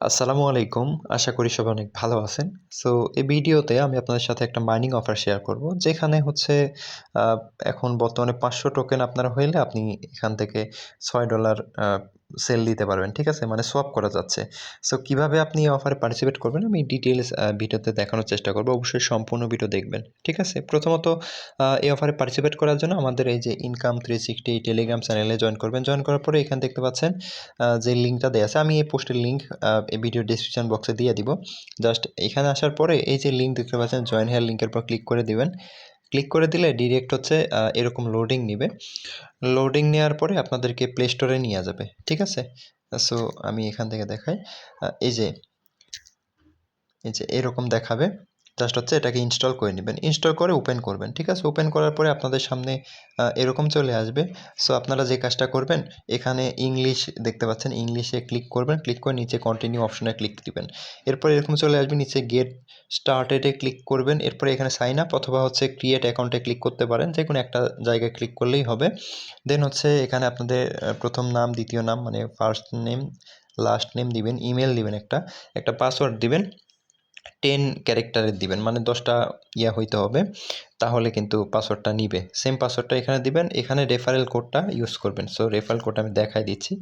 আসসালামু আলাইকুম। আশা করি সবাই অনেক ভালো আছেন। সো এই ভিডিওতে আমি আপনাদের সাথে একটা মাইনিং অফার শেয়ার করব। যেখানে হচ্ছে আ এখন বর্তমানে ৫০০ টোকেন আপনার হইলে আপনি এখান থেকে $৬ সেল দিতে পারবেন। ঠিক আছে? মানে সোয়াপ করা যাচ্ছে। সো কিভাবে আপনি এই অফারে পার্টিসিপেট করবেন আমি ডিটেইলস ভিডিওতে দেখানোর চেষ্টা করব। অবশ্যই সম্পূর্ণ ভিডিও দেখবেন। ঠিক আছে? প্রথমত এই অফারে পার্টিসিপেট করার জন্য আমাদের এই যে ইনকাম 360 টেলিগ্রাম চ্যানেলে জয়েন করবেন। জয়েন করার পরে এখানে দেখতে পাচ্ছেন যে লিঙ্কটা দেয়া আছে। আমি এই পোস্টের লিঙ্ক এই ভিডিও ডেসক্রিপশন বক্সে দিয়ে দিব। জাস্ট এখানে আসার পরে এই যে লিঙ্ক দেখতে পাচ্ছেন জয়েন হেয়ার লিঙ্কের উপর ক্লিক করে দিবেন। ক্লিক করে দিলে ডিরেক্ট হচ্ছে এরকম লোডিং নিবে। লোডিং নেওয়ার পরে আপনাদেরকে প্লে স্টোরে নিয়ে যাবে। ঠিক আছে? সো আমি এখান থেকে দেখাই। এই যে এরকম দেখাবে। জাস্ট হচ্ছে এটাকে ইনস্টল করে নিবেন। ইনস্টল করে ওপেন করবেন। ঠিক আছে? ওপেন করার পরে আপনাদের সামনে এরকম চলে আসবে। সো আপনারা যে কাজটা করবেন এখানে ইংলিশ দেখতে পাচ্ছেন, ইংলিশে ক্লিক করবেন। ক্লিক করে নিচে কন্টিনিউ অপশনে ক্লিক দিবেন। এরপরে এরকম চলে আসবে নিচে গেট স্টার্টেড এ ক্লিক করবেন। এরপরে এখানে সাইন আপ অথবা হচ্ছে ক্রিয়েট অ্যাকাউন্টে ক্লিক করতে পারেন। যেকোনো একটা জায়গায় ক্লিক করলেই হবে। দেন হচ্ছে এখানে আপনাদের প্রথম নাম, দ্বিতীয় নাম মানে ফার্স্ট নেম, লাস্ট নেম দিবেন, ইমেইল দিবেন একটা পাসওয়ার্ড দিবেন। 10 ক্যারেক্টারের দিবেন মানে 10টা হইতে হবে, তাহলে কিন্তু পাসওয়ার্ডটা নিবে। সেম পাসওয়ার্ডটা এখানে দিবেন। এখানে রেফারেল কোডটা ইউজ করবেন। সো রেফারেল কোড আমি দেখাই দিচ্ছি।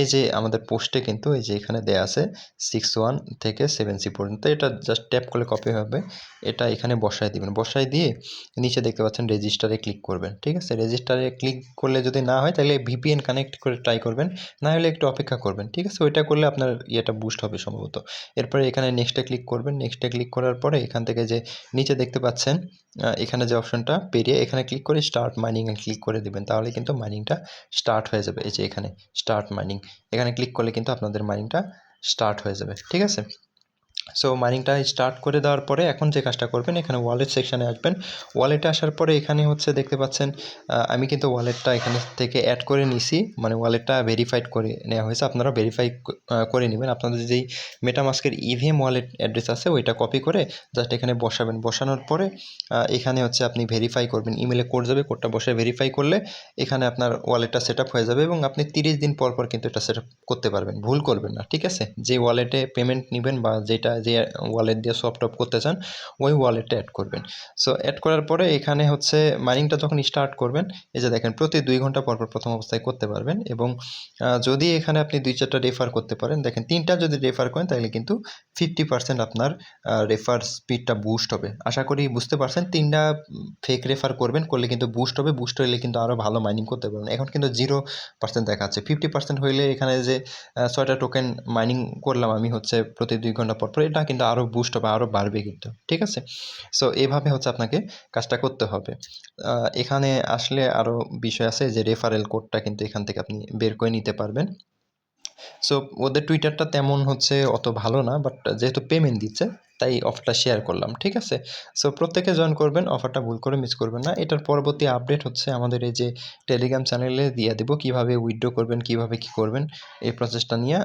এই যে আমাদের পোস্টে কিন্তু এই যে এখানে দেয়া আছে 61 থেকে 7C পর্যন্ত। এটা জাস্ট ট্যাপ করলে কপি হবে। এটা এখানে বসায় দিবেন। বসায় দিয়ে নিচে দেখতে পাচ্ছেন রেজিস্টারে ক্লিক করবেন। ঠিক আছে? রেজিস্টারে ক্লিক করলে যদি না হয় তাহলে VPN কানেক্ট করে ট্রাই করবেন। না হলে একটু অপেক্ষা করবেন। ঠিক আছে? ওইটা করলে আপনার বুস্ট হবে সম্ভবত। এরপরে এখানে নেক্সটে ক্লিক করবেন। নেক্সটে ক্লিক করার পরে এখান থেকে যে নিচে দেখতে পাচ্ছেন এখানে যে অপশনটা পেরিয়ে এখানে ক্লিক করে স্টার্ট মাইনিং এ ক্লিক করে দিবেন। তাহলে কিন্তু মাইনিংটা স্টার্ট হয়ে যাবে। এই যে এখানে স্টার্ট মাইনিং। এখানে ক্লিক করলে কিন্তু আপনাদের মাইনিংটা স্টার্ট হয়ে যাবে। ঠিক আছে? সো মাইনিংটা স্টার্ট করে দেওয়ার পরে এখন যে কাজটা করবেন এখানে ওয়ালেট সেকশানে আসবেন। ওয়ালেটে আসার পরে এখানে হচ্ছে দেখতে পাচ্ছেন আমি কিন্তু ওয়ালেটটা এখানে থেকে অ্যাড করে নিছি। মানে ওয়ালেটটা ভেরিফাইড করে নেওয়া হয়েছে। আপনারা ভেরিফাই করে নেবেন। আপনাদের যেই মেটামাস্কের ইভিএম ওয়ালেট অ্যাড্রেস আছে ওইটা কপি করে জাস্ট এখানে বসাবেন। বসানোর পরে এখানে হচ্ছে আপনি ভেরিফাই করবেন। ইমেইলে কোড যাবে, কোডটা বসে ভেরিফাই করলে এখানে আপনার ওয়ালেটটা সেট আপ হয়ে যাবে এবং আপনি 30 দিন পর কিন্তু এটা সেট আপ করতে পারবেন। ভুল করবেন না। ঠিক আছে? যে ওয়ালেটে পেমেন্ট নিবেন বা যে ওয়ালেট দিয়ে সোয়াপ টপ করতে চান ওই ওয়ালেটটা অ্যাড করবেন। সো অ্যাড করার পরে এখানে হচ্ছে মাইনিংটা যখন স্টার্ট করবেন এই যে দেখেন প্রতি 2 ঘন্টা পর প্রথম অবস্থায় করতে পারবেন এবং যদি এখানে আপনি 2-4টা রেফার করতে পারেন, দেখেন 3টা যদি রেফার করেন তাহলে কিন্তু 50% আপনার রেফার স্পিডটা বুস্ট হবে। আশা করি বুঝতে পারছেন। 3টা ফেক রেফার করবেন, করলে কিন্তু বুস্ট হবে। বুস্ট হইলে কিন্তু আরও ভালো মাইনিং করতে পারবেন। এখন কিন্তু 0% দেখাচ্ছে। 50% হইলে এখানে যে 6টা টোকেন মাইনিং করলাম আমি হচ্ছে প্রতি 2 ঘন্টা পর এটা কিন্তু আরও বুস্ট হবে, আরও বাড়বে কিন্তু। ঠিক আছে? সো এভাবে হচ্ছে আপনাকে কাজটা করতে হবে। এখানে আসলে আরও বিষয় আছে যে রেফারেল কোডটা কিন্তু এখান থেকে আপনি বের করে নিতে পারবেন। সো ওদের টুইটারটা তেমন হচ্ছে অত ভালো না, বাট যেহেতু পেমেন্ট দিচ্ছে তাই অফারটা শেয়ার করলাম। ঠিক আছে? সো প্রত্যেকে জয়েন করবেন। অফারটা ভুল করে মিস করবেন না। এটার পরবর্তী আপডেট হচ্ছে আমাদের এই যে টেলিগ্রাম চ্যানেলে দিয়ে দিব। কীভাবে উইথড্র করবেন, কীভাবে কী করবেন এই প্রসেসটা নিয়ে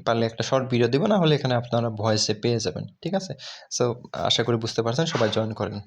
পারলে একটা শর্ট ভিডিও দিব, না হলে এখানে আপনারা ভয়েসে পেয়ে যাবেন। ঠিক আছে? সো আশা করি বুঝতে পারছেন। সবাই জয়েন করেন।